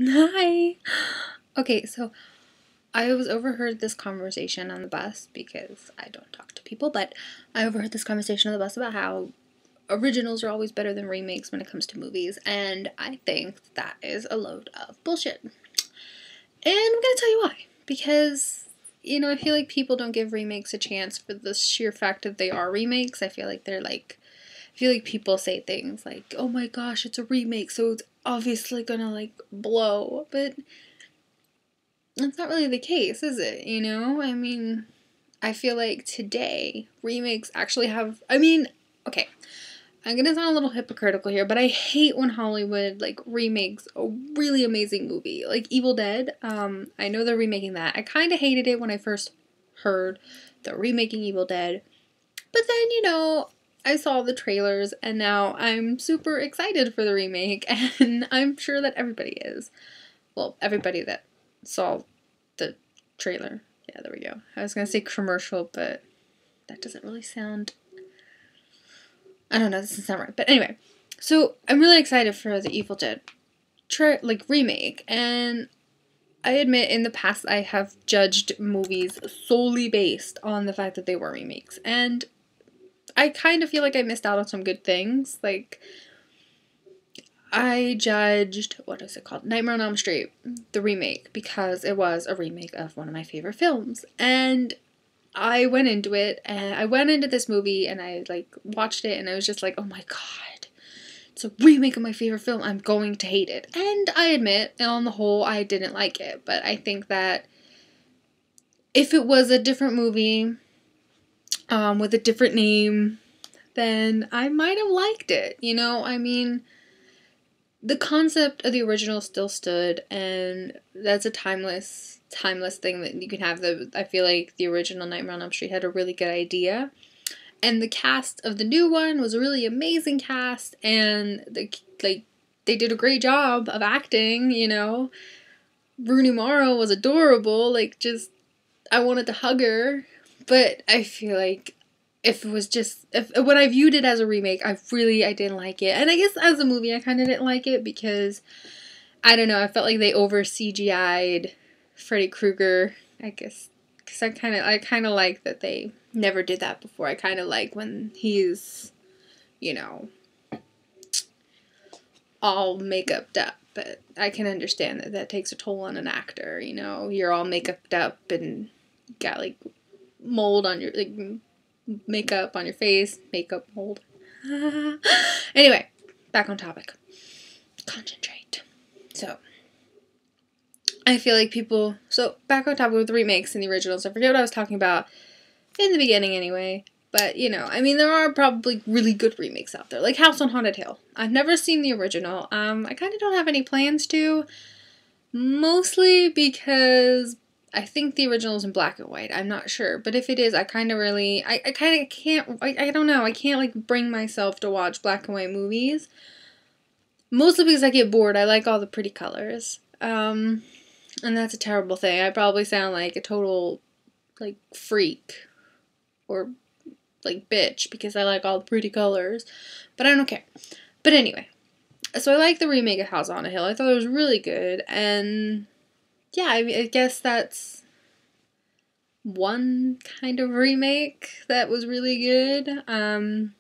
Hi. Okay, so I was overheard this conversation on the bus because I don't talk to people, but I overheard this conversation on the bus about how originals are always better than remakes when it comes to movies, and I think that is a load of bullshit. And I'm gonna tell you why. Because, I feel like people don't give remakes a chance for the sheer fact that they are remakes. I feel like people say things like, oh my gosh, it's a remake, so it's obviously gonna, blow. But that's not really the case, is it? I feel like today remakes actually have. Okay, I'm gonna sound a little hypocritical here, but I hate when Hollywood remakes a really amazing movie, like Evil Dead. I know they're remaking that. I kind of hated it when I first heard they're remaking Evil Dead, but then I saw the trailers, and now I'm super excited for the remake, and I'm sure that everybody is. Well, everybody that saw the trailer. Yeah, there we go. I was gonna say commercial, but that doesn't really sound. I don't know. This doesn't sound right. But anyway, so I'm really excited for the Evil Dead remake, and I admit in the past I have judged movies solely based on the fact that they were remakes, and I kind of feel like I missed out on some good things. Like, I judged, what is it called? Nightmare on Elm Street, the remake, because it was a remake of one of my favorite films. And I went into it, and I went into this movie, and I, watched it, and I was just like, oh my god, it's a remake of my favorite film, I'm going to hate it. And I admit, on the whole, I didn't like it, but I think that if it was a different movie, with a different name, then I might have liked it, the concept of the original still stood, and that's a timeless thing that you can have. I feel like the original Nightmare on Elm Street had a really good idea, and the cast of the new one was a really amazing cast, and they did a great job of acting. Rooney Mara was adorable. Just I wanted to hug her, but I feel like if it was just if when I viewed it as a remake, I didn't like it. And I guess as a movie I kind of didn't like it because I don't know, I felt like they over CGI'd Freddy Krueger, I guess, cuz I kind of like that they never did that before. I kind of like when he's, you know, all make-uped up, but I can understand that that takes a toll on an actor, You're all make-uped up and got mold on your makeup on your face, makeup mold. Anyway, back on topic. Concentrate. So, I feel like people. So, back on topic with the remakes and the originals. I forget what I was talking about in the beginning anyway. But, there are probably really good remakes out there. Like House on Haunted Hill. I've never seen the original. I kind of don't have any plans to. Mostly because I think the original is in black and white. I'm not sure. But if it is, I kind of can't, I don't know. I can't, bring myself to watch black and white movies. Mostly because I get bored. I like all the pretty colors. And that's a terrible thing. I probably sound like a total, freak. Or, bitch. Because I like all the pretty colors. But I don't care. But anyway. So I like the remake of House on a Hill. I thought it was really good. And yeah, I guess that's one kind of remake that was really good. And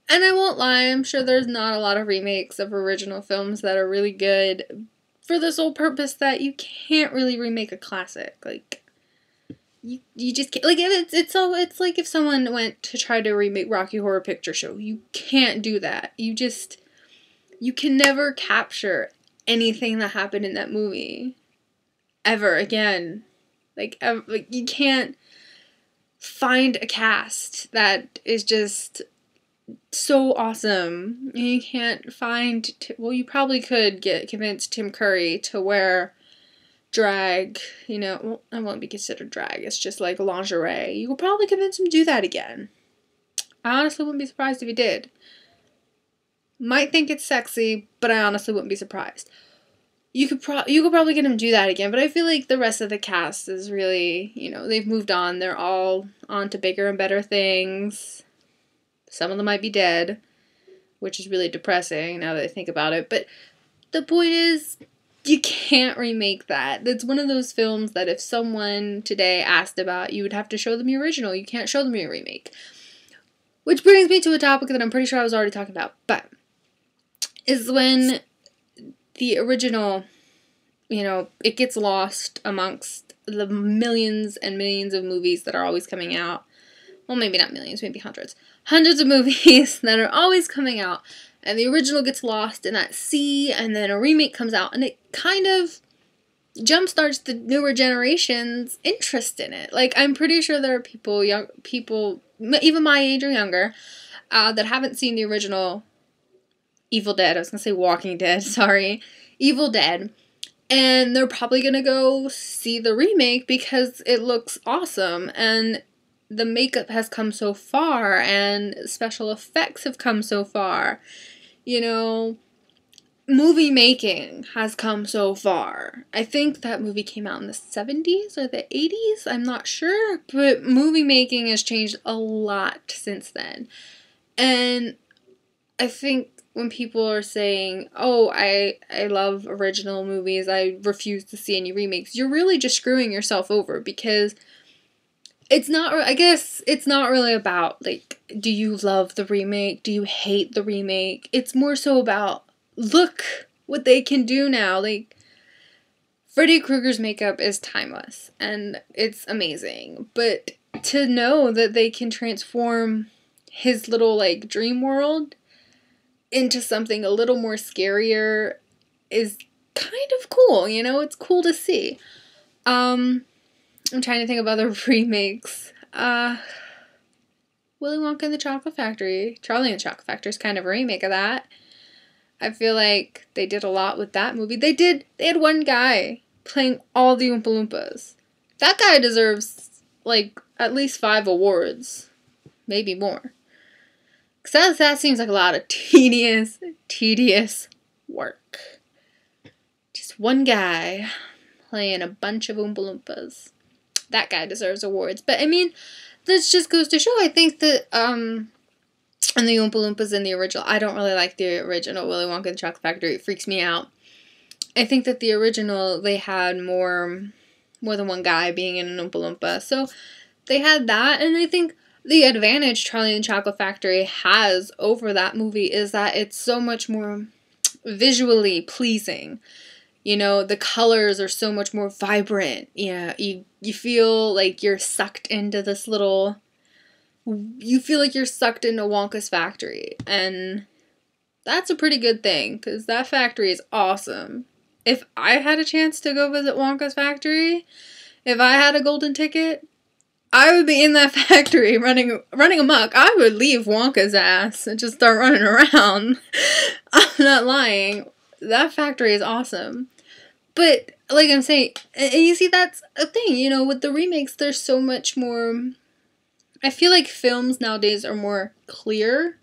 I won't lie, I'm sure there's not a lot of remakes of original films that are really good for the sole purpose that you can't really remake a classic. You just can't. It's like if someone went to try to remake Rocky Horror Picture Show. You can't do that. You can never capture anything that happened in that movie ever again. You can't find a cast that is just so awesome. You can't find. Well, you probably could convince Tim Curry to wear drag. Well, it won't be considered drag. It's just like lingerie. You could probably convince him to do that again. I honestly wouldn't be surprised if he did. Might think it's sexy, but I honestly wouldn't be surprised. You could probably get him to do that again, but I feel like the rest of the cast is really, they've moved on. They're all on to bigger and better things. Some of them might be dead, which is really depressing now that I think about it. But the point is, You can't remake that. It's one of those films that if someone today asked about, you would have to show them the original. You can't show them your remake. Which brings me to a topic that I'm pretty sure I was already talking about, but is when the original, you know, it gets lost amongst the millions and millions of movies that are always coming out. Well, maybe not millions, maybe hundreds. Hundreds of movies that are always coming out, and the original gets lost in that sea, and then a remake comes out, and it kind of jumpstarts the newer generation's interest in it. Like, I'm pretty sure there are people, even my age or younger, that haven't seen the original Evil Dead. I was going to say Walking Dead, sorry. Evil Dead. And they're probably going to go see the remake because it looks awesome, and the makeup has come so far, and special effects have come so far. You know, movie making has come so far. I think that movie came out in the 70s or the 80s, I'm not sure, but movie making has changed a lot since then. And I think when people are saying, oh, I love original movies, I refuse to see any remakes, you're really just screwing yourself over, because it's not, I guess, it's not really about, like, do you love the remake? Do you hate the remake? It's more so about, look what they can do now. Like, Freddy Krueger's makeup is timeless, and it's amazing. But to know that they can transform his little, like, dream world into something a little more scarier is kind of cool, you know? It's cool to see. I'm trying to think of other remakes. Willy Wonka and the Chocolate Factory. Charlie and the Chocolate Factory is kind of a remake of that. I feel like they did a lot with that movie. They had one guy playing all the Oompa Loompas. That guy deserves, like, at least 5 awards. Maybe more. Because that seems like a lot of tedious work. Just one guy playing a bunch of Oompa Loompas. That guy deserves awards. But, I mean, this just goes to show, I think that, and the Oompa Loompas in the original, I don't really like the original Willy Wonka and the Chocolate Factory. It freaks me out. I think that the original, they had more than one guy being in an Oompa Loompa. So, they had that, and I think the advantage Charlie and the Chocolate Factory has over that movie is that it's so much more visually pleasing. You know, the colors are so much more vibrant. Yeah, you feel like you're sucked into this little... You feel like you're sucked into Wonka's factory. And that's a pretty good thing, because that factory is awesome. If I had a chance to go visit Wonka's factory, if I had a golden ticket, I would be in that factory running amok. I would leave Wonka's ass and just start running around. I'm not lying. That factory is awesome. But, like I'm saying, and you see, that's a thing, you know, with the remakes, there's so much more... I feel like films nowadays are more clear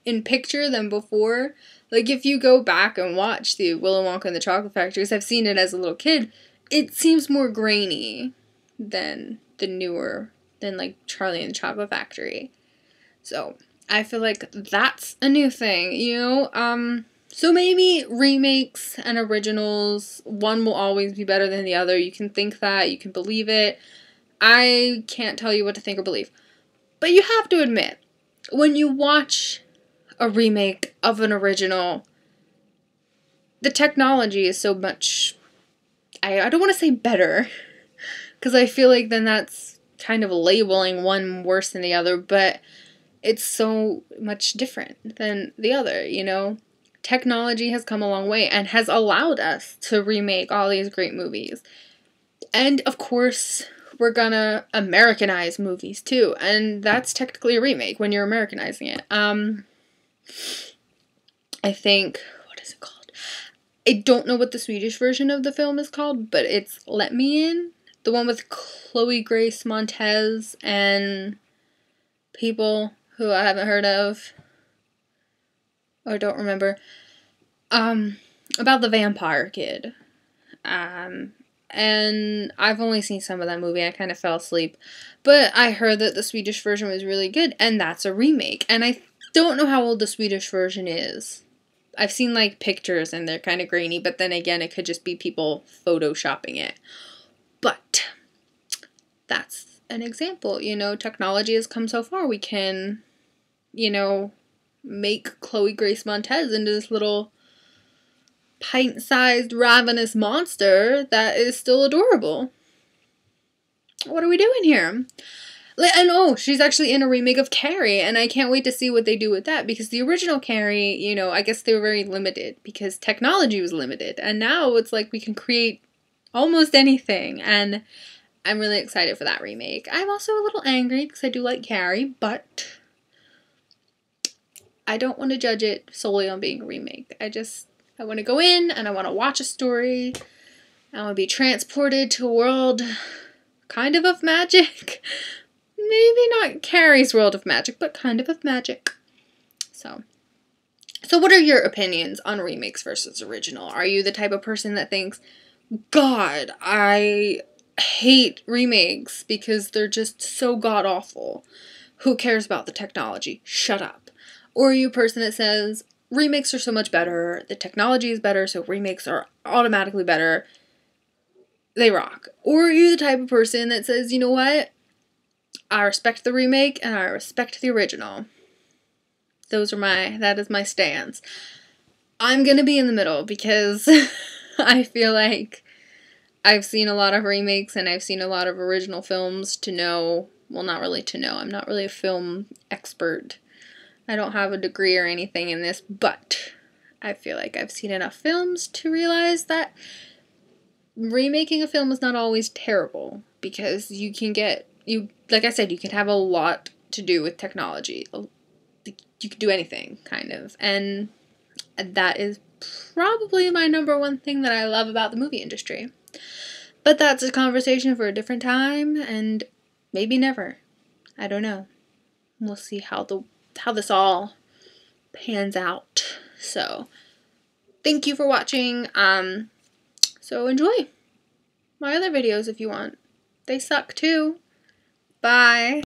in picture than before. Like, if you go back and watch the Willy Wonka and the Chocolate Factory, because I've seen it as a little kid, it seems more grainy than like, Charlie and the Chocolate Factory. So, I feel like that's a new thing, you know? So maybe remakes and originals, one will always be better than the other. You can think that, you can believe it. I can't tell you what to think or believe. But you have to admit, when you watch a remake of an original, the technology is so much, I don't want to say better, because I feel like then that's kind of labeling one worse than the other, but it's so much different than the other, you know? Technology has come a long way and has allowed us to remake all these great movies. And, of course, we're gonna Americanize movies, too. And that's technically a remake when you're Americanizing it. I think... What is it called? I don't know what the Swedish version of the film is called, but it's Let Me In. The one with Chloe Grace Montez and people who I haven't heard of. Or don't remember. About the vampire kid. And I've only seen some of that movie. I kind of fell asleep. But I heard that the Swedish version was really good, and that's a remake. And I don't know how old the Swedish version is. I've seen like pictures and they're kind of grainy, but then again, it could just be people photoshopping it. But that's an example, you know, technology has come so far. We can, you know, make Chloe Grace Montez into this little pint-sized ravenous monster that is still adorable. What are we doing here? And oh, she's actually in a remake of Carrie, and I can't wait to see what they do with that, because the original Carrie, you know, I guess they were very limited because technology was limited, and now it's like we can create almost anything, and I'm really excited for that remake. I'm also a little angry because I do like Carrie, but I don't want to judge it solely on being a remake. I want to go in and I want to watch a story. I want to be transported to a world kind of magic. Maybe not Carrie's world of magic, but kind of magic. So what are your opinions on remakes versus original? Are you the type of person that thinks, God, I hate remakes because they're just so god-awful. Who cares about the technology? Shut up. Or are you a person that says, remakes are so much better, the technology is better, so remakes are automatically better. They rock. Or are you the type of person that says, you know what? I respect the remake and I respect the original. That is my stance. I'm gonna be in the middle because I feel like I've seen a lot of remakes and I've seen a lot of original films to know, well, not really to know, I'm not really a film expert. I don't have a degree or anything in this, but I feel like I've seen enough films to realize that remaking a film is not always terrible, because you can like I said, you can have a lot to do with technology. You can do anything, kind of, and that is probably my number one thing that I love about the movie industry. But that's a conversation for a different time, and maybe never. I don't know. We'll see how this all pans out. So, thank you for watching. So enjoy my other videos if you want. They suck too. Bye.